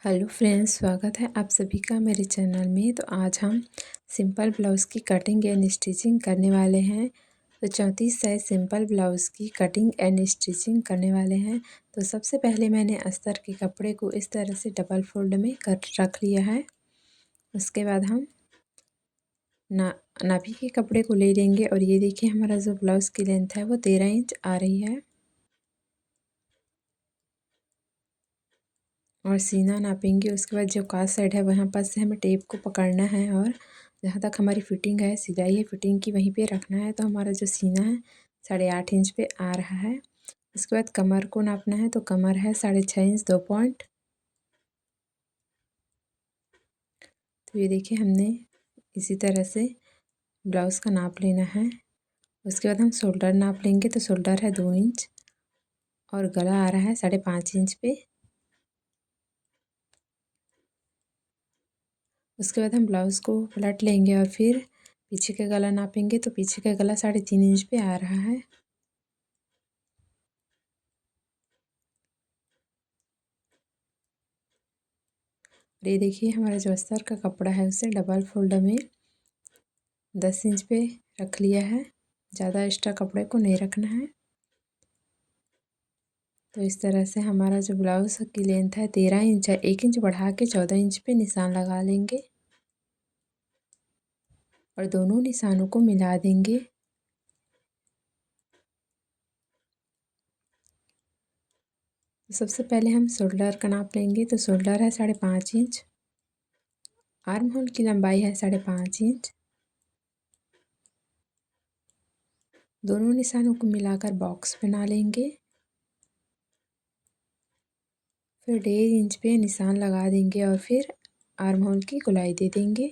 Hello friends, स्वागत है आप सभी का मेरे चैनल में। तो आज हम सिंपल ब्लाउज़ की कटिंग एंड स्टिचिंग करने वाले हैं। तो 34 साइज सिंपल ब्लाउज़ की कटिंग एंड स्टिचिंग करने वाले हैं। तो सबसे पहले मैंने अस्तर के कपड़े को इस तरह से डबल फोल्ड में कर रख लिया है। उसके बाद हम नाभि के कपड़े को ले लेंगे और ये देखिए हमारा जो ब्लाउज़ की लेंथ है वो 13 इंच आ रही है। और सीना नापेंगे। उसके बाद जो काज साइड है वहाँ पर से हमें टेप को पकड़ना है और जहाँ तक हमारी फिटिंग है, सिलाई है फिटिंग की, वहीं पे रखना है। तो हमारा जो सीना है 8.5 इंच पे आ रहा है। उसके बाद कमर को नापना है। तो कमर है 6.5 इंच 2 पॉइंट। तो ये देखिए हमने इसी तरह से ब्लाउज़ का नाप लेना है। उसके बाद हम शोल्डर नाप लेंगे। तो शोल्डर है 2 इंच और गला आ रहा है 5.5 इंच पे। उसके बाद हम ब्लाउज़ को पलट लेंगे और फिर पीछे का गला नापेंगे। तो पीछे का गला 3.5 इंच पे आ रहा है। और ये देखिए हमारा जो अस्तर का कपड़ा है उसे डबल फोल्ड में 10 इंच पे रख लिया है। ज़्यादा एक्स्ट्रा कपड़े को नहीं रखना है। तो इस तरह से हमारा जो ब्लाउज़ की लेंथ है 13 इंच है। 1 इंच बढ़ा के 14 इंच पे निशान लगा लेंगे और दोनों निशानों को मिला देंगे। तो सबसे पहले हम शोल्डर का नाप लेंगे। तो शोल्डर है 5.5 इंच। आर्म होल की लंबाई है 5.5 इंच। दोनों निशानों को मिलाकर बॉक्स बना लेंगे। फिर 1.5 इंच पे निशान लगा देंगे और फिर आर्म होल की गोलाई दे देंगे।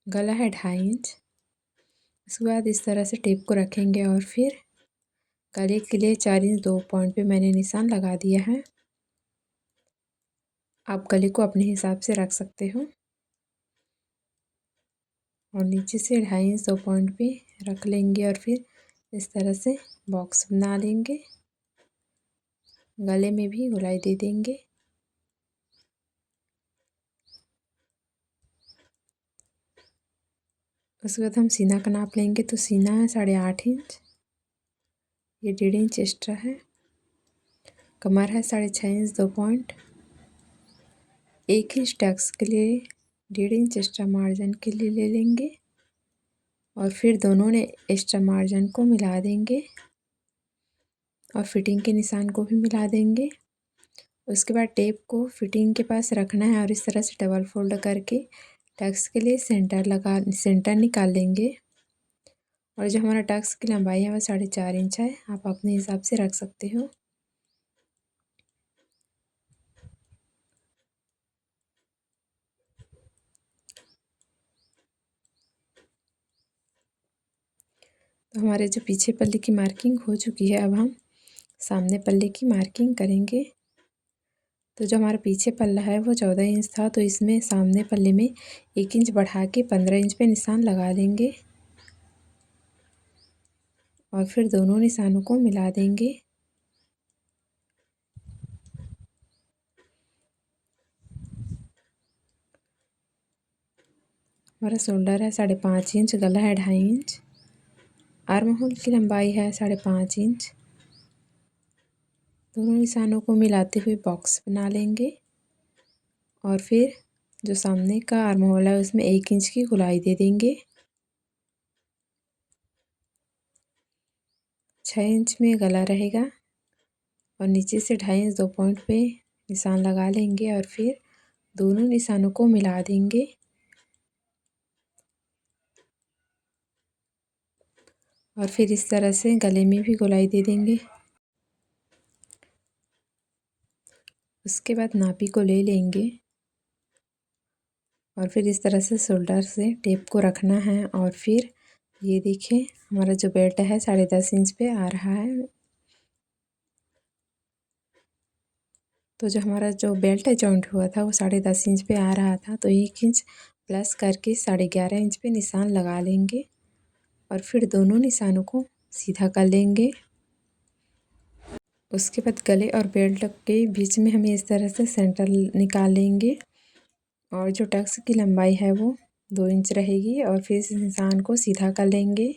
गला है 2.5 इंच। उसके बाद इस तरह से टेप को रखेंगे और फिर गले के लिए 4 इंच 2 पॉइंट पे मैंने निशान लगा दिया है। आप गले को अपने हिसाब से रख सकते हो और नीचे से 2.5 इंच 2 पॉइंट पे रख लेंगे और फिर इस तरह से बॉक्स बना लेंगे। गले में भी गोलाई दे देंगे। उसके बाद हम सीना का नाप लेंगे। तो सीना है 8.5 इंच। ये 1.5 इंच एक्स्ट्रा है। कमर है 6.5 इंच 2 पॉइंट। 1 इंच टक्स के लिए 1.5 इंच एक्स्ट्रा मार्जिन के लिए ले लेंगे और फिर दोनों ने एक्स्ट्रा मार्जिन को मिला देंगे और फिटिंग के निशान को भी मिला देंगे। उसके बाद टेप को फिटिंग के पास रखना है और इस तरह से डबल फोल्ड करके टक्स के लिए सेंटर निकाल लेंगे। और जो हमारा टक्स की लंबाई है वह 4.5 इंच है। आप अपने हिसाब से रख सकते हो। तो हमारे जो पीछे पल्ले की मार्किंग हो चुकी है, अब हम सामने पल्ले की मार्किंग करेंगे। तो जो हमारा पीछे पल्ला है वो 14 इंच था। तो इसमें सामने पल्ले में 1 इंच बढ़ा के 15 इंच पे निशान लगा देंगे और फिर दोनों निशानों को मिला देंगे। हमारा शोल्डर है 5.5 इंच। गला है 2.5 इंच। आर्म होल की लंबाई है 5.5 इंच। दोनों निशानों को मिलाते हुए बॉक्स बना लेंगे और फिर जो सामने का आर्म होल है उसमें 1 इंच की गोलाई दे देंगे। 6 इंच में गला रहेगा और नीचे से 2.5 इंच 2 पॉइंट पे निशान लगा लेंगे और फिर दोनों निशानों को मिला देंगे और फिर इस तरह से गले में भी गोलाई दे देंगे। उसके बाद नापी को ले लेंगे और फिर इस तरह से शोल्डर से टेप को रखना है और फिर ये देखिए हमारा जो बेल्ट है 10.5 इंच पे आ रहा है। तो जो हमारा जो बेल्ट जॉइंट हुआ था वो 10.5 इंच पे आ रहा था। तो 1 इंच प्लस करके 11.5 इंच पे निशान लगा लेंगे और फिर दोनों निशानों को सीधा कर लेंगे। उसके बाद गले और बेल्ट के बीच में हमें इस तरह से सेंटर निकाल लेंगे और जो टक्स की लंबाई है वो 2 इंच रहेगी और फिर इस निशान को सीधा कर लेंगे।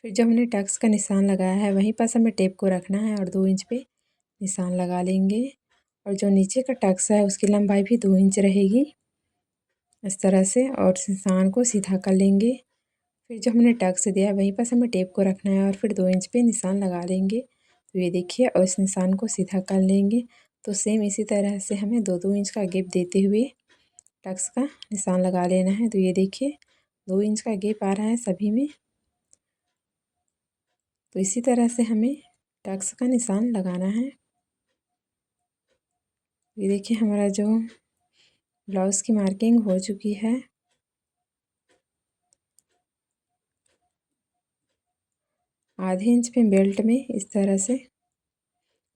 फिर जो हमने टक्स का निशान लगाया है वहीं पास हमें टेप को रखना है और 2 इंच पे निशान लगा लेंगे और जो नीचे का टक्स है उसकी लंबाई भी 2 इंच रहेगी इस तरह से और निशान को सीधा कर लेंगे। फिर जो हमने टक्स दिया है वहीं पास हमें टेप को रखना है और फिर 2 इंच पे निशान लगा लेंगे। तो ये देखिए और इस निशान को सीधा कर लेंगे। तो सेम इसी तरह से हमें 2-2 इंच का गैप देते हुए टक्स का निशान लगा लेना है। तो ये देखिए 2 इंच का गैप आ रहा है सभी में। तो इसी तरह से हमें टक्स का निशान लगाना है। ये देखिए हमारा जो ब्लाउज़ की मार्किंग हो चुकी है। आधे इंच पे बेल्ट में इस तरह से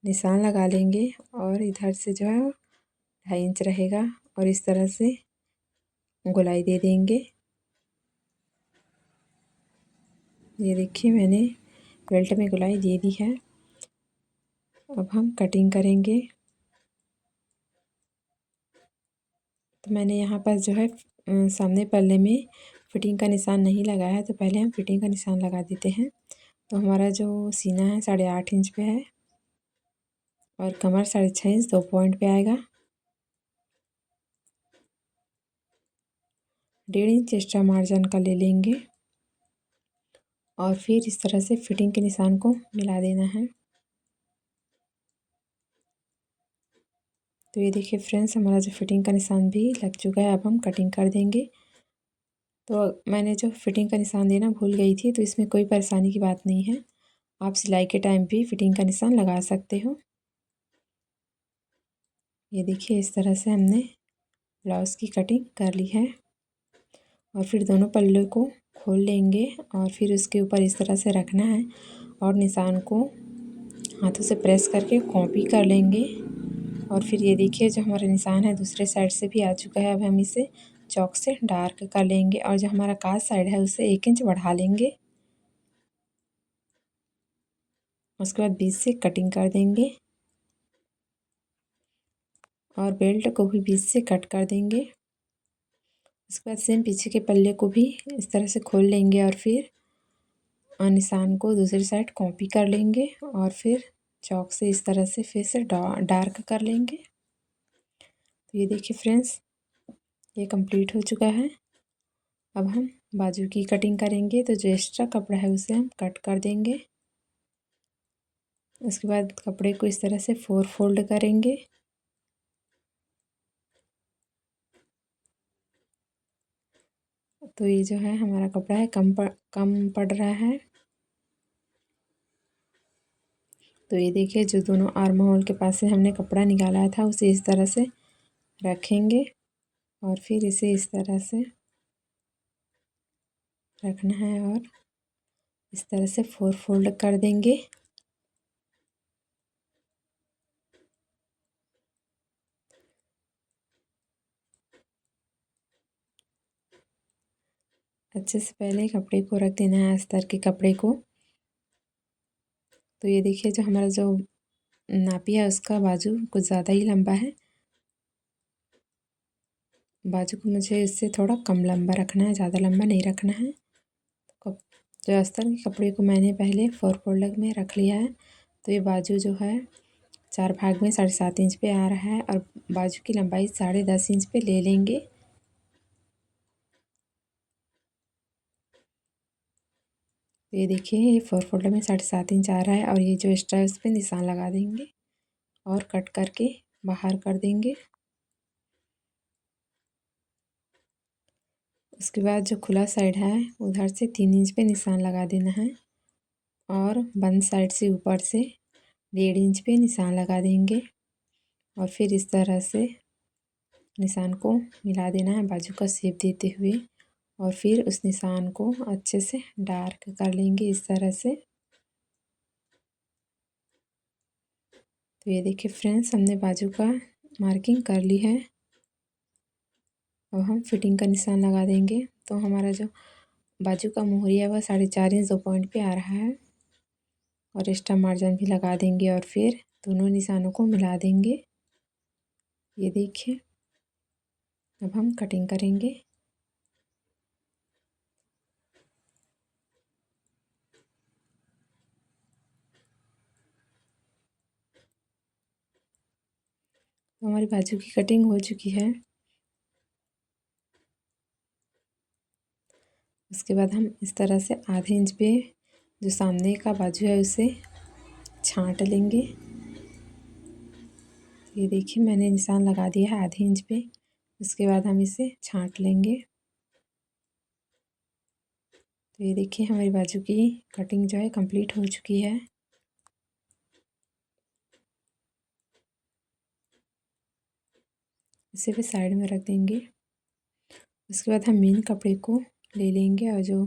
निशान लगा लेंगे और इधर से जो है 2.5 इंच रहेगा और इस तरह से गोलाई दे देंगे। ये देखिए मैंने बेल्ट में गोलाई दे दी है। अब हम कटिंग करेंगे। तो मैंने यहाँ पर जो है सामने पल्ले में फिटिंग का निशान नहीं लगाया है, तो पहले हम फिटिंग का निशान लगा देते हैं। तो हमारा जो सीना है 8.5 इंच पे है और कमर 6.5 इंच 2 पॉइंट पे आएगा। 1.5 इंच एक्स्ट्रा मार्जिन का ले लेंगे और फिर इस तरह से फिटिंग के निशान को मिला देना है। तो ये देखिए फ्रेंड्स हमारा जो फिटिंग का निशान भी लग चुका है। अब हम कटिंग कर देंगे। तो मैंने जो फिटिंग का निशान देना भूल गई थी, तो इसमें कोई परेशानी की बात नहीं है। आप सिलाई के टाइम भी फिटिंग का निशान लगा सकते हो। ये देखिए इस तरह से हमने ब्लाउज़ की कटिंग कर ली है और फिर दोनों पल्ले को खोल लेंगे और फिर उसके ऊपर इस तरह से रखना है और निशान को हाथों से प्रेस करके कॉपी कर लेंगे। और फिर ये देखिए जो हमारा निशान है दूसरे साइड से भी आ चुका है। अब हम इसे चॉक से डार्क कर लेंगे और जो हमारा काज साइड है उसे 1 इंच बढ़ा लेंगे। उसके बाद बीच से कटिंग कर देंगे और बेल्ट को भी बीच से कट कर देंगे। उसके बाद सेम पीछे के पल्ले को भी इस तरह से खोल लेंगे और फिर निशान को दूसरी साइड कॉपी कर लेंगे और फिर चॉक से इस तरह से फिर से डार्क कर लेंगे। तो ये देखिए फ्रेंड्स ये कंप्लीट हो चुका है। अब हम बाजू की कटिंग करेंगे। तो जो एक्स्ट्रा कपड़ा है उसे हम कट कर देंगे। उसके बाद कपड़े को इस तरह से 4 फोल्ड करेंगे। तो ये जो है हमारा कपड़ा है कम पड़ रहा है। तो ये देखिए जो दोनों आर्म होल के पास से हमने कपड़ा निकाला था उसे इस तरह से रखेंगे और फिर इसे इस तरह से रखना है और इस तरह से 4 फोल्ड कर देंगे। अच्छे से पहले कपड़े को रख देना है अस्तर के कपड़े को। तो ये देखिए जो हमारा जो नापी है उसका बाजू कुछ ज़्यादा ही लंबा है। बाजू को मुझे इससे थोड़ा कम लंबा रखना है, ज़्यादा लंबा नहीं रखना है। तो जो अस्तर के कपड़े को मैंने पहले 4 फोल्ड में रख लिया है। तो ये बाजू जो है 4 भाग में 7.5 इंच पे आ रहा है और बाजू की लंबाई 10.5 इंच पे ले लेंगे। तो ये देखिए ये 4 फोल्ड में 7.5 इंच आ रहा है और ये जो एक्स्ट्रा है उस पर निशान लगा देंगे और कट करके बाहर कर देंगे। उसके बाद जो खुला साइड है उधर से 3 इंच पे निशान लगा देना है और बंद साइड से ऊपर से 1.5 इंच पे निशान लगा देंगे और फिर इस तरह से निशान को मिला देना है बाजू का शेप देते हुए और फिर उस निशान को अच्छे से डार्क कर लेंगे इस तरह से। तो ये देखिए फ्रेंड्स हमने बाजू का मार्किंग कर ली है। अब हम फिटिंग का निशान लगा देंगे। तो हमारा जो बाजू का मोहरी है वह 4.5 इंच 2 पॉइंट पे आ रहा है। और एक्स्ट्रा मार्जिन भी लगा देंगे और फिर दोनों निशानों को मिला देंगे। ये देखिए, अब हम कटिंग करेंगे। तो हमारी बाजू की कटिंग हो चुकी है। उसके बाद हम इस तरह से आधे इंच पे जो सामने का बाजू है उसे छांट लेंगे। ये देखिए, मैंने निशान लगा दिया है आधे इंच पे। उसके बाद हम इसे छांट लेंगे। तो ये देखिए, हमारी बाजू की कटिंग जो है कंप्लीट हो चुकी है। इसे भी साइड में रख देंगे। उसके बाद हम मेन कपड़े को ले लेंगे और जो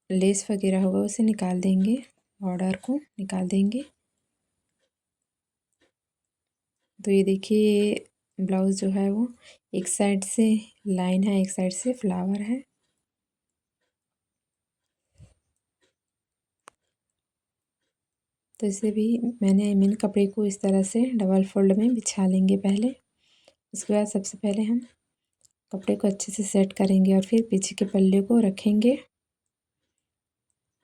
लेस वगैरह होगा उसे निकाल देंगे, बॉर्डर को निकाल देंगे। तो ये देखिए, ब्लाउज़ जो है वो एक साइड से लाइन है, एक साइड से फ्लावर है। तो इसे भी मैंने मेन कपड़े को इस तरह से डबल फोल्ड में बिछा लेंगे पहले। उसके बाद सबसे पहले हम कपड़े को अच्छे से सेट करेंगे और फिर पीछे के पल्ले को रखेंगे।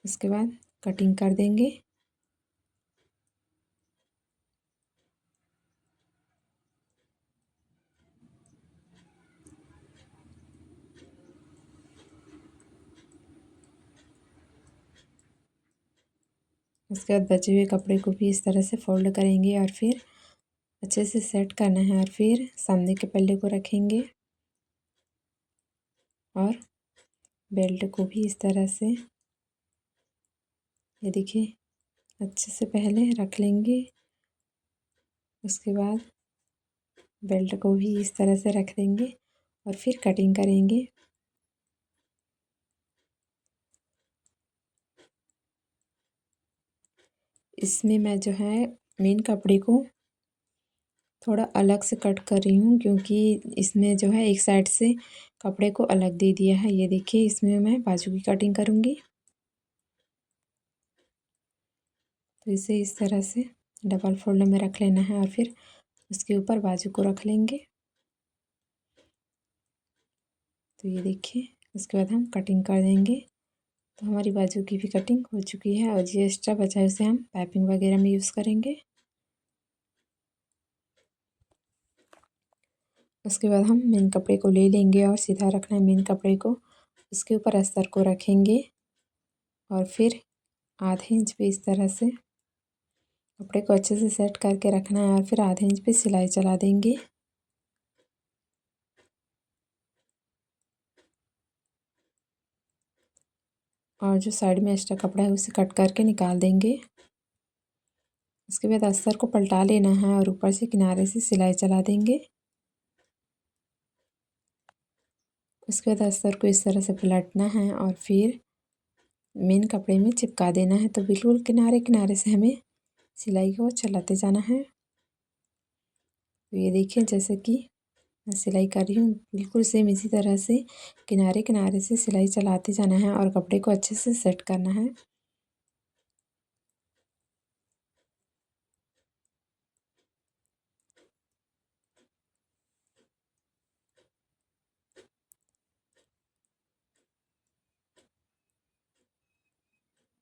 उसके बाद कटिंग कर देंगे। उसके बाद बचे हुए कपड़े को भी इस तरह से फोल्ड करेंगे और फिर अच्छे से सेट करना है और फिर सामने के पल्ले को रखेंगे और बेल्ट को भी इस तरह से, ये देखिए, अच्छे से पहले रख लेंगे। उसके बाद बेल्ट को भी इस तरह से रख देंगे और फिर कटिंग करेंगे। इसमें मैं जो है मेन कपड़े को थोड़ा अलग से कट कर रही हूँ, क्योंकि इसमें जो है एक साइड से कपड़े को अलग दे दिया है। ये देखिए, इसमें मैं बाजू की कटिंग करूँगी। तो इसे इस तरह से डबल फोल्ड में रख लेना है और फिर उसके ऊपर बाजू को रख लेंगे। तो ये देखिए, उसके बाद हम कटिंग कर देंगे। तो हमारी बाजू की भी कटिंग हो चुकी है और जो एक्स्ट्रा बचा है उसे हम पाइपिंग वगैरह में यूज़ करेंगे। उसके बाद हम मेन कपड़े को ले लेंगे और सीधा रखना है मेन कपड़े को। उसके ऊपर अस्तर को रखेंगे और फिर आधे इंच पे इस तरह से कपड़े को अच्छे से सेट करके रखना है और फिर आधे इंच पे सिलाई चला देंगे। और जो साइड में एक्स्ट्रा कपड़ा है उसे कट करके निकाल देंगे। उसके बाद अस्तर को पलटा लेना है और ऊपर से किनारे से सिलाई चला देंगे। उसके बाद अस्तर को इस तरह से पलटना है और फिर मेन कपड़े में चिपका देना है। तो बिल्कुल किनारे किनारे से हमें सिलाई को चलाते जाना है। तो ये देखिए, जैसे कि मैं सिलाई कर रही हूँ, बिल्कुल सेम इसी तरह से किनारे किनारे से सिलाई चलाते जाना है और कपड़े को अच्छे से सेट करना है।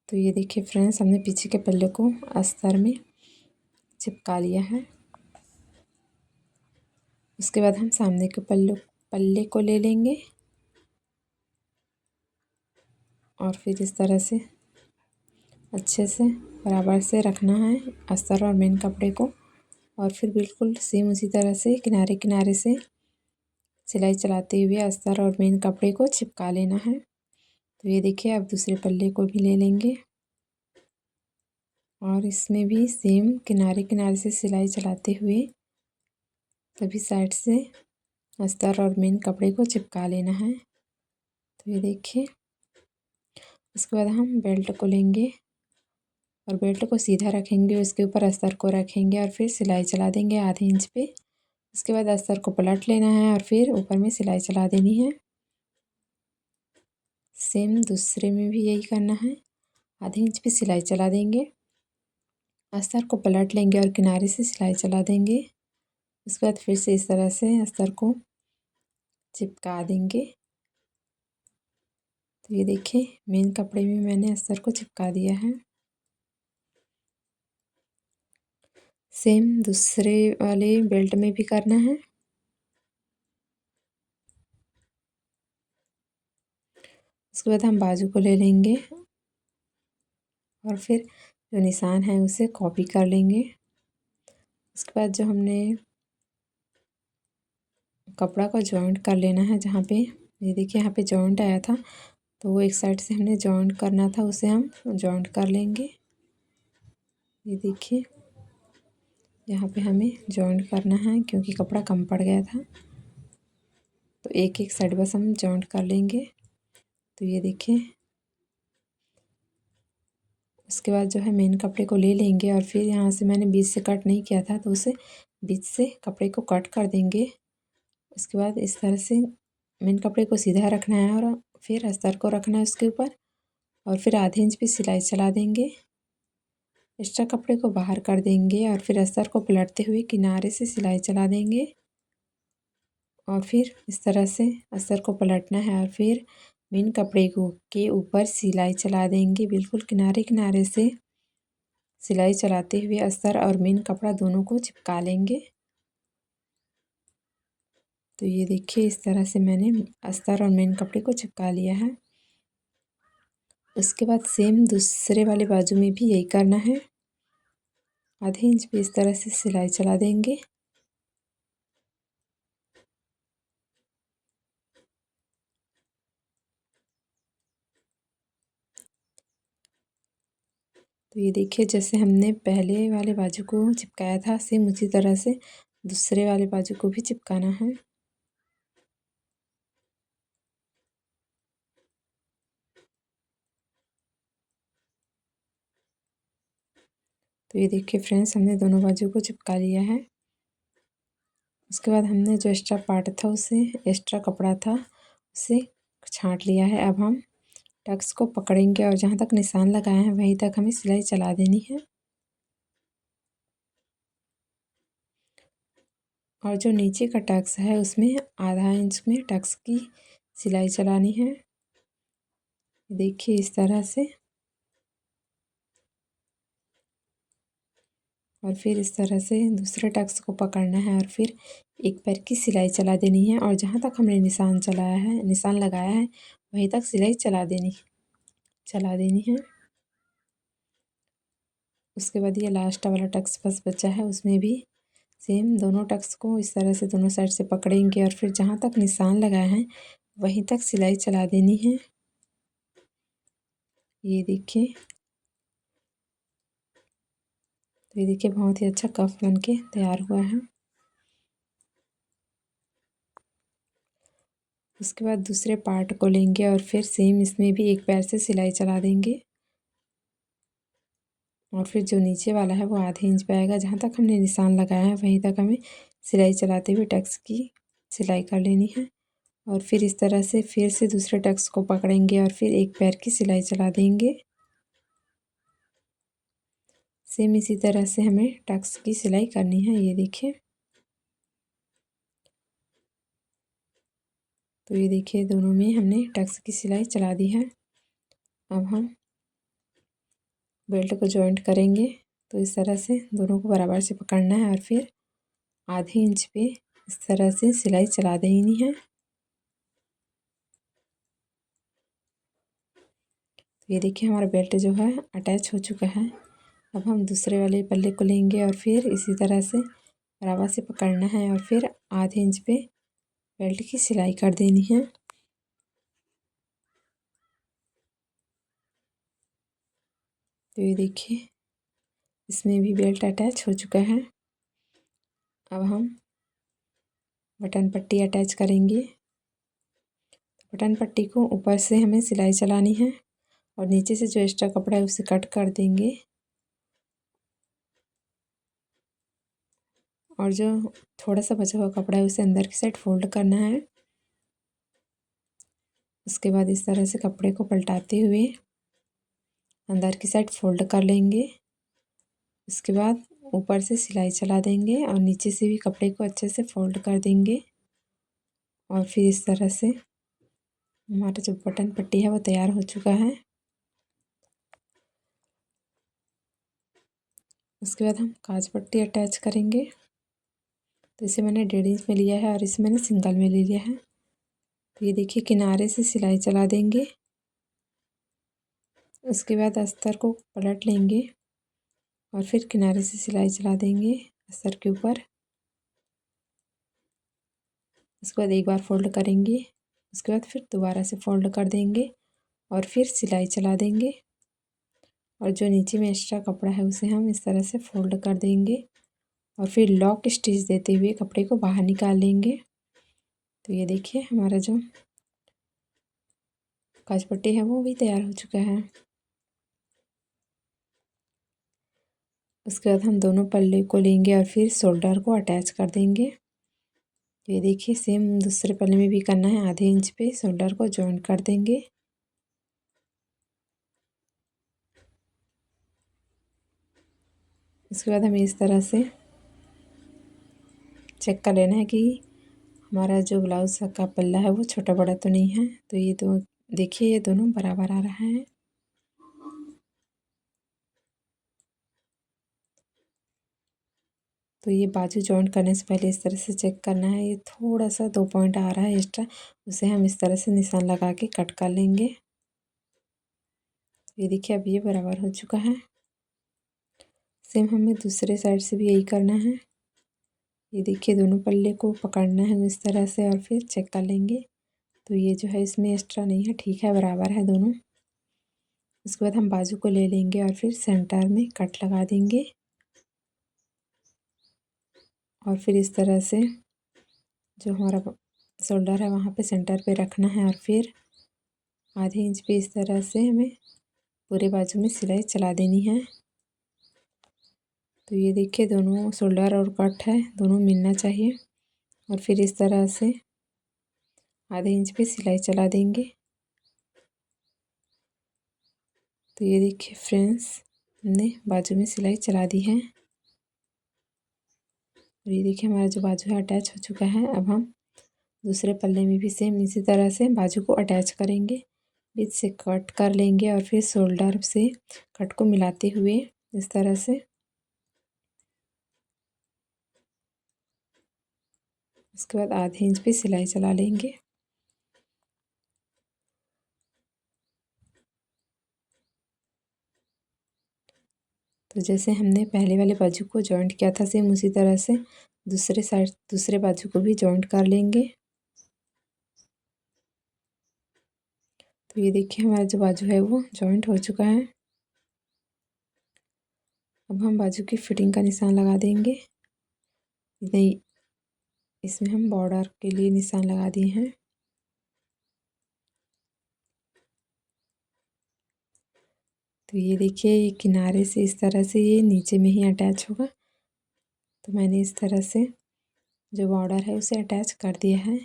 तो ये देखिए फ्रेंड्स, हमने पीछे के पल्ले को अस्तर में चिपका लिया है। उसके बाद हम सामने के पल्ले को ले लेंगे और फिर इस तरह से अच्छे से बराबर से रखना है अस्तर और मेन कपड़े को और फिर बिल्कुल सेम उसी तरह से किनारे किनारे से सिलाई चलाते हुए अस्तर और मेन कपड़े को चिपका लेना है। तो ये देखिए, अब दूसरे पल्ले को भी ले लेंगे और इसमें भी सेम किनारे किनारे से सिलाई चलाते हुए सभी साइड से अस्तर और मेन कपड़े को चिपका लेना है। तो ये देखिए, उसके बाद हम बेल्ट को लेंगे और बेल्ट को सीधा रखेंगे, उसके ऊपर अस्तर को रखेंगे और फिर सिलाई चला देंगे आधे इंच पे। उसके बाद अस्तर को पलट लेना है और फिर ऊपर में सिलाई चला देनी है। सेम दूसरे में भी यही करना है आधे इंच पे सिलाई चला देंगे। अस्तर को पलट लेंगे और किनारे से सिलाई चला देंगे। उसके बाद फिर से इस तरह से अस्तर को चिपका देंगे। तो ये देखिए मेन कपड़े में मैंने अस्तर को चिपका दिया है। सेम दूसरे वाले बेल्ट में भी करना है। उसके बाद हम बाजू को ले लेंगे और फिर जो निशान है उसे कॉपी कर लेंगे। उसके बाद जो हमने कपड़ा को जॉइंट कर लेना है, जहाँ पे ये देखिए यहाँ पे जॉइंट आया था तो वो एक साइड से हमने जॉइंट करना था, उसे हम जॉइंट कर लेंगे। ये देखिए यहाँ पे हमें जॉइंट करना है क्योंकि कपड़ा कम पड़ गया था, तो एक एक साइड बस हम जॉइंट कर लेंगे। तो ये देखिए उसके बाद जो है मेन कपड़े को ले लेंगे और फिर यहाँ से मैंने बीच से कट नहीं किया था तो उसे बीच से कपड़े को कट कर देंगे। उसके बाद इस तरह से मेन कपड़े को सीधा रखना है और फिर अस्तर को रखना है उसके ऊपर और फिर आधे इंच पे सिलाई चला देंगे। एक्स्ट्रा कपड़े को बाहर कर देंगे और फिर अस्तर को पलटते हुए किनारे से सिलाई चला देंगे और फिर इस तरह से अस्तर को पलटना है और फिर मेन कपड़े को के ऊपर सिलाई चला देंगे। बिल्कुल किनारे किनारे से सिलाई चलाते हुए अस्तर और मेन कपड़ा दोनों को चिपका लेंगे। तो ये देखिए इस तरह से मैंने अस्तर और मेन कपड़े को चिपका लिया है। उसके बाद सेम दूसरे वाले बाजू में भी यही करना है। आधे इंच पे इस तरह से सिलाई चला देंगे। तो ये देखिए जैसे हमने पहले वाले बाजू को चिपकाया था सेम उसी तरह से दूसरे वाले बाजू को भी चिपकाना है। तो ये देखिए फ्रेंड्स हमने दोनों बाजू को चिपका लिया है। उसके बाद हमने जो एक्स्ट्रा पार्ट था उसे एक्स्ट्रा कपड़ा था उसे छांट लिया है। अब हम टक्स को पकड़ेंगे और जहाँ तक निशान लगाए हैं वहीं तक हमें सिलाई चला देनी है और जो नीचे का टक्स है उसमें आधा इंच में टक्स की सिलाई चलानी है। देखिए इस तरह से और फिर इस तरह से दूसरे टक्स को पकड़ना है और फिर एक पैर की सिलाई चला देनी है और जहाँ तक हमने निशान लगाया है वहीं तक सिलाई चला देनी है। उसके बाद ये लास्ट वाला टक्स बस बचा है, उसमें भी सेम दोनों टक्स को इस तरह से दोनों साइड से पकड़ेंगे और फिर जहाँ तक निशान लगाए हैं वहीं तक सिलाई चला देनी है। ये देखिए तो ये देखिए बहुत ही अच्छा कफ बन के तैयार हुआ है। उसके बाद दूसरे पार्ट को लेंगे और फिर सेम इसमें भी एक पैर से सिलाई चला देंगे और फिर जो नीचे वाला है वो आधे इंच पे आएगा। जहाँ तक हमने निशान लगाया है वहीं तक हमें सिलाई चलाते हुए टक्स की सिलाई कर लेनी है और फिर इस तरह से फिर से दूसरे टक्स को पकड़ेंगे और फिर एक पैर की सिलाई चला देंगे। सेम इसी तरह से हमें टक्स की सिलाई करनी है। ये देखिए तो ये देखिए दोनों में हमने टक्स की सिलाई चला दी है। अब हम बेल्ट को जॉइंट करेंगे तो इस तरह से दोनों को बराबर से पकड़ना है और फिर आधे इंच पे इस तरह से सिलाई चला देनी है। तो ये देखिए हमारा बेल्ट जो है अटैच हो चुका है। अब हम दूसरे वाले पल्ले को लेंगे और फिर इसी तरह से बराबर से पकड़ना है और फिर आधे इंच पे बेल्ट की सिलाई कर देनी है। तो ये देखिए इसमें भी बेल्ट अटैच हो चुका है। अब हम बटन पट्टी अटैच करेंगे। बटन पट्टी को ऊपर से हमें सिलाई चलानी है और नीचे से जो एक्स्ट्रा कपड़ा है उसे कट कर देंगे और जो थोड़ा सा बचा हुआ कपड़ा है उसे अंदर की साइड फोल्ड करना है। उसके बाद इस तरह से कपड़े को पलटाते हुए अंदर की साइड फोल्ड कर लेंगे। उसके बाद ऊपर से सिलाई चला देंगे और नीचे से भी कपड़े को अच्छे से फोल्ड कर देंगे। और फिर इस तरह से हमारा जो बटन पट्टी है वो तैयार हो चुका है। उसके बाद हम काज पट्टी अटैच करेंगे। तो इसे मैंने 1.5 इंच में लिया है और इसे मैंने सिंगल में ले लिया है। तो ये देखिए किनारे से सिलाई चला देंगे। उसके बाद अस्तर को पलट लेंगे और फिर किनारे से सिलाई चला देंगे अस्तर के ऊपर। उसके बाद एक बार फोल्ड करेंगे। उसके बाद फिर दोबारा से फोल्ड कर देंगे और फिर सिलाई चला देंगे। और जो नीचे में एक्स्ट्रा कपड़ा है उसे हम इस तरह से फोल्ड कर देंगे और फिर लॉक स्टिच देते हुए कपड़े को बाहर निकाल लेंगे। तो ये देखिए हमारा जो काज पट्टी है वो भी तैयार हो चुका है। उसके बाद हम दोनों पल्ले को लेंगे और फिर शोल्डर को अटैच कर देंगे। ये देखिए सेम दूसरे पल्ले में भी करना है। आधे इंच पे शोल्डर को जॉइन कर देंगे। उसके बाद हमें इस तरह से चेक कर लेना है कि हमारा जो ब्लाउज का पल्ला है वो छोटा बड़ा तो नहीं है। तो ये दो देखिए ये दोनों बराबर आ रहा है। तो ये बाजू जॉइंट करने से पहले इस तरह से चेक करना है। ये थोड़ा सा 2 पॉइंट आ रहा है एक्स्ट्रा, उसे हम इस तरह से निशान लगा के कट कर लेंगे। ये देखिए अब ये बराबर हो चुका है। सेम हमें दूसरे साइड से भी यही करना है। ये देखिए दोनों पल्ले को पकड़ना है इस तरह से और फिर चेक कर लेंगे। तो ये जो है इसमें एक्स्ट्रा नहीं है, ठीक है बराबर है दोनों। उसके बाद हम बाजू को ले लेंगे और फिर सेंटर में कट लगा देंगे और फिर इस तरह से जो हमारा शोल्डर है वहाँ पे सेंटर पे रखना है और फिर आधे इंच पे इस तरह से हमें पूरे बाजू में सिलाई चला देनी है। तो ये देखिए दोनों शोल्डर और कट है दोनों मिलना चाहिए और फिर इस तरह से आधे इंच पे सिलाई चला देंगे। तो ये देखिए फ्रेंड्स हमने बाजू में सिलाई चला दी है और ये देखिए हमारा जो बाजू है अटैच हो चुका है। अब हम दूसरे पल्ले में भी सेम इसी तरह से बाजू को अटैच करेंगे। बीच से कट कर लेंगे और फिर शोल्डर से कट को मिलाते हुए इस तरह से उसके बाद आधे इंच पे सिलाई चला लेंगे। तो जैसे हमने पहले वाले बाजू को जॉइंट किया था सेम उसी तरह से दूसरे साइड दूसरे बाजू को भी जॉइंट कर लेंगे। तो ये देखिए हमारा जो बाजू है वो जॉइंट हो चुका है। अब हम बाजू की फिटिंग का निशान लगा देंगे। नहीं, इसमें हम बॉर्डर के लिए निशान लगा दिए हैं। तो ये देखिए ये किनारे से इस तरह से ये नीचे में ही अटैच होगा। तो मैंने इस तरह से जो बॉर्डर है उसे अटैच कर दिया है।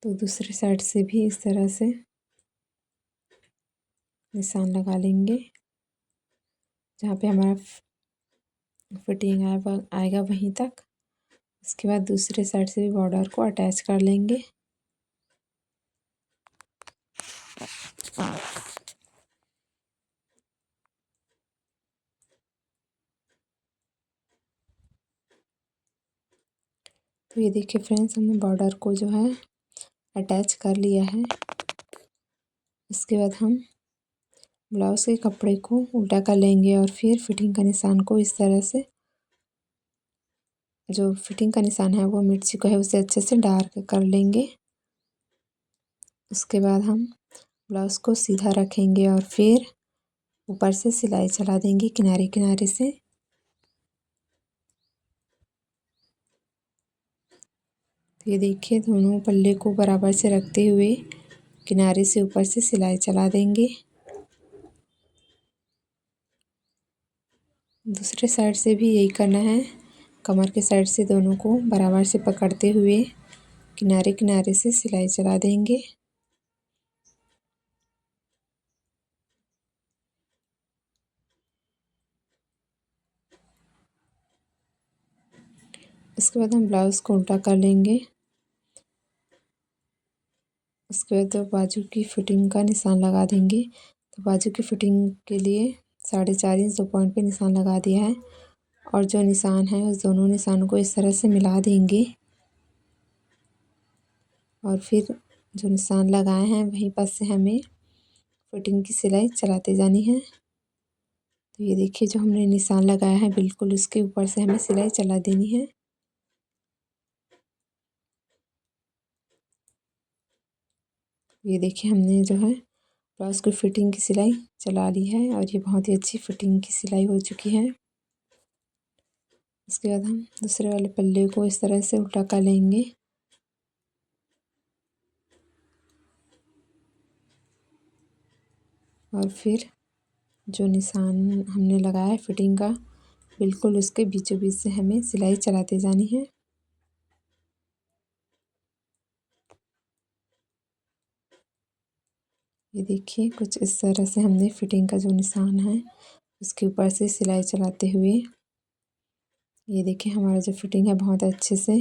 तो दूसरी साइड से भी इस तरह से निशान लगा लेंगे जहाँ पे हमारा फिटिंग आएगा वहीं तक। उसके बाद दूसरे साइड से भी बॉर्डर को अटैच कर लेंगे। तो ये देखिए फ्रेंड्स हमने बॉर्डर को जो है अटैच कर लिया है। इसके बाद हम ब्लाउज़ के कपड़े को उल्टा कर लेंगे और फिर फिटिंग का निशान को इस तरह से जो फिटिंग का निशान है वो मिट चुका है उसे अच्छे से डार्क कर लेंगे। उसके बाद हम ब्लाउज़ को सीधा रखेंगे और फिर ऊपर से सिलाई चला देंगे किनारे किनारे से। तो ये देखिए दोनों पल्ले को बराबर से रखते हुए किनारे से ऊपर से सिलाई चला देंगे। दूसरे साइड से भी यही करना है। कमर के साइड से दोनों को बराबर से पकड़ते हुए किनारे किनारे से सिलाई चला देंगे। इसके बाद हम ब्लाउज़ को उल्टा कर लेंगे। उसके बाद बाजू की फिटिंग का निशान लगा देंगे। तो बाजू की फिटिंग के लिए 4.5 इंच 2 पॉइंट पे निशान लगा दिया है और जो निशान है उस दोनों निशानों को इस तरह से मिला देंगे और फिर जो निशान लगाए हैं वहीं पर से हमें फिटिंग की सिलाई चलाते जानी है। तो ये देखिए जो हमने निशान लगाया है बिल्कुल उसके ऊपर से हमें सिलाई चला देनी है। ये देखिए हमने जो है ब्लाउज़ की फिटिंग की सिलाई चला ली है और ये बहुत ही अच्छी फिटिंग की सिलाई हो चुकी है। उसके बाद हम दूसरे वाले पल्ले को इस तरह से उल्टा कर लेंगे और फिर जो निशान हमने लगाया है फिटिंग का बिल्कुल उसके बीचों बीच से हमें सिलाई चलाते जानी है। ये देखिए कुछ इस तरह से हमने फिटिंग का जो निशान है उसके ऊपर से सिलाई चलाते हुए ये देखिए हमारा जो फिटिंग है बहुत अच्छे से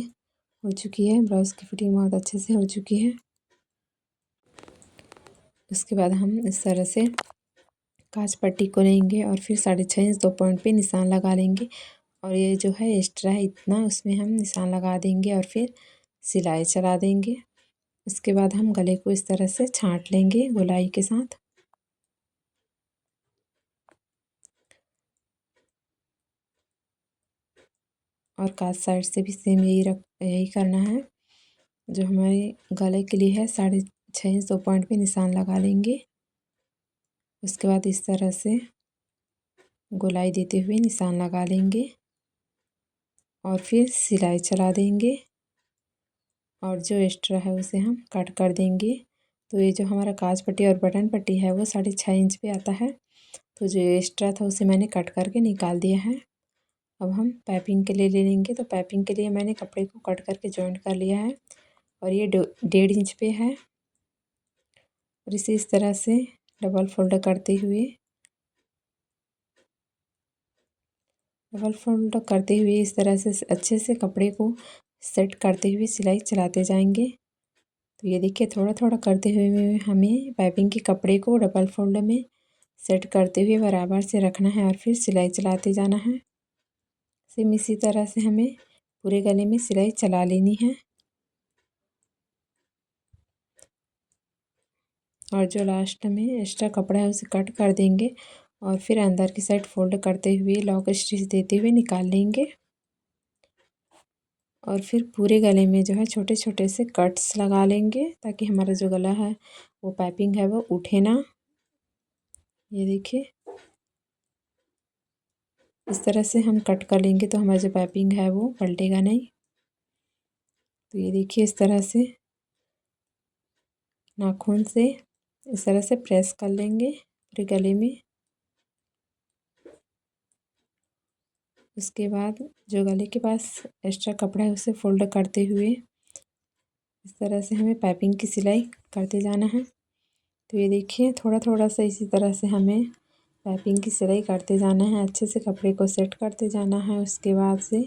हो चुकी है। ब्लाउज़ की फिटिंग बहुत अच्छे से हो चुकी है। उसके बाद हम इस तरह से काज पट्टी को लेंगे और फिर 6.5 इंच 2 पॉइंट पे निशान लगा लेंगे और ये जो है एक्स्ट्रा है इतना उसमें हम निशान लगा देंगे और फिर सिलाई चला देंगे। उसके बाद हम गले को इस तरह से छाँट लेंगे गोलाई के साथ और काज साइड से भी सेम यही करना है। जो हमारे गले के लिए है 6.5 इंच 2 पॉइंट पे निशान लगा लेंगे। उसके बाद इस तरह से गोलाई देते हुए निशान लगा लेंगे और फिर सिलाई चला देंगे और जो एक्स्ट्रा है उसे हम कट कर देंगे। तो ये जो हमारा काज पट्टी और बटन पट्टी है वो 6.5 इंच पे आता है। तो जो एक्स्ट्रा था उसे मैंने कट करके निकाल दिया है। अब हम पाइपिंग के लिए ले लेंगे। तो पाइपिंग के लिए मैंने कपड़े को कट करके जॉइंट कर लिया है और ये 1.5 इंच पे है और इसे इस तरह से डबल फोल्ड करते हुए इस तरह से अच्छे से कपड़े को सेट करते हुए सिलाई चलाते जाएंगे। तो ये देखिए थोड़ा थोड़ा करते हुए हमें पाइपिंग के कपड़े को डबल फोल्ड में सेट करते हुए बराबर से रखना है और फिर सिलाई चलाते जाना है। सेम इसी तरह से हमें पूरे गले में सिलाई चला लेनी है और जो लास्ट में एक्स्ट्रा कपड़ा है उसे कट कर देंगे और फिर अंदर की साइड फोल्ड करते हुए लॉक स्टिच देते हुए निकाल लेंगे और फिर पूरे गले में जो है छोटे छोटे से कट्स लगा लेंगे ताकि हमारा जो गला है वो पाइपिंग है वो उठे ना। ये देखिए इस तरह से हम कट कर लेंगे तो हमारा जो पाइपिंग है वो पलटेगा नहीं। तो ये देखिए इस तरह से नाखून से इस तरह से प्रेस कर लेंगे पूरे गले में। उसके बाद जो गले के पास एक्स्ट्रा कपड़ा है उसे फोल्ड करते हुए इस तरह से हमें पाइपिंग की सिलाई करते जाना है। तो ये देखिए थोड़ा थोड़ा सा इसी तरह से हमें पाइपिंग की सिलाई करते जाना है। अच्छे से कपड़े को सेट करते जाना है। उसके बाद से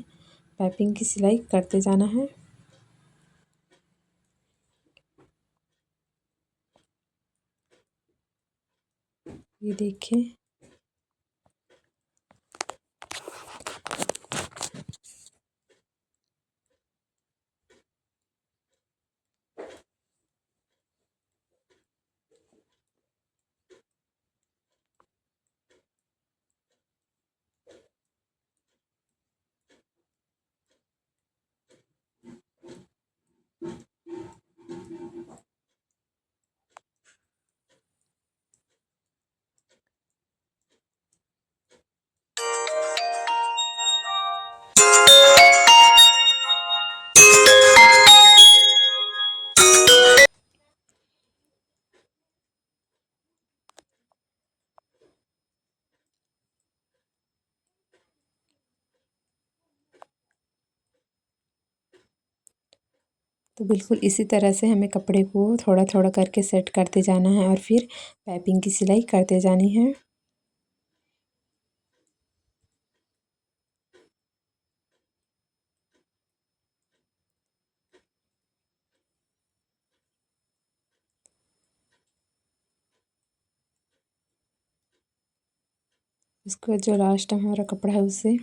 पाइपिंग की सिलाई करते जाना है। ये देखिए तो बिल्कुल इसी तरह से हमें कपड़े को थोड़ा थोड़ा करके सेट करते जाना है और फिर पाइपिंग की सिलाई करते जानी है। इसके बाद जो लास्ट में हमारा कपड़ा है उसे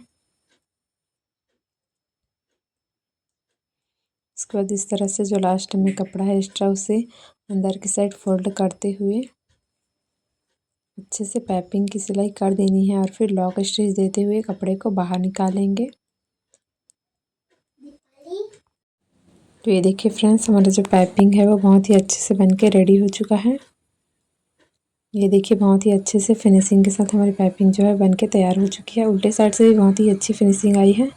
इसके बाद इस तरह से जो लास्ट में कपड़ा है एक्स्ट्रा उसे अंदर की साइड फोल्ड करते हुए अच्छे से पाइपिंग की सिलाई कर देनी है और फिर लॉक स्टिच देते हुए कपड़े को बाहर निकालेंगे। तो ये देखिए फ्रेंड्स, हमारा जो पाइपिंग है वो बहुत ही अच्छे से बनके रेडी हो चुका है। ये देखिए बहुत ही अच्छे से फिनिशिंग के साथ हमारी पाइपिंग जो है बनके तैयार हो चुकी है। उल्टे साइड से भी बहुत ही अच्छी फिनिशिंग आई है।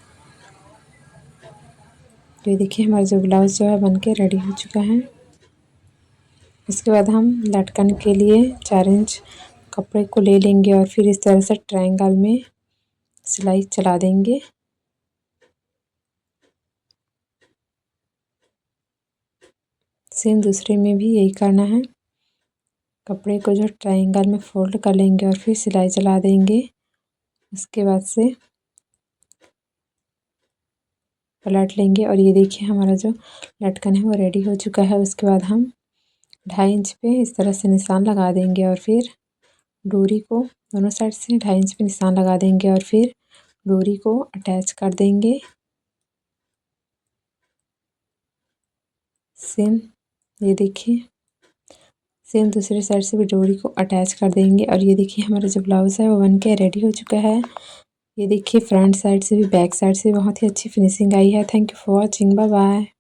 तो ये देखिए हमारा जो ब्लाउज़ जो है बनके रेडी हो चुका है। इसके बाद हम लटकन के लिए 4 इंच कपड़े को ले लेंगे और फिर इस तरह से ट्रायंगल में सिलाई चला देंगे। सेम दूसरे में भी यही करना है। कपड़े को जो ट्रायंगल में फोल्ड कर लेंगे और फिर सिलाई चला देंगे। उसके बाद से पलट लेंगे और ये देखिए हमारा जो लटकन है वो रेडी हो चुका है। उसके बाद हम 2.5 इंच पे इस तरह से निशान लगा देंगे और फिर डोरी को दोनों साइड से 2.5 इंच पे निशान लगा देंगे और फिर डोरी को अटैच कर देंगे। सेम ये देखिए सेम दूसरी साइड से भी डोरी को अटैच कर देंगे और ये देखिए हमारा जो ब्लाउज़ है वो बनके रेडी हो चुका है। ये देखिए फ्रंट साइड से भी बैक साइड से बहुत ही अच्छी फिनिशिंग आई है। Thank you for watching. Bye bye.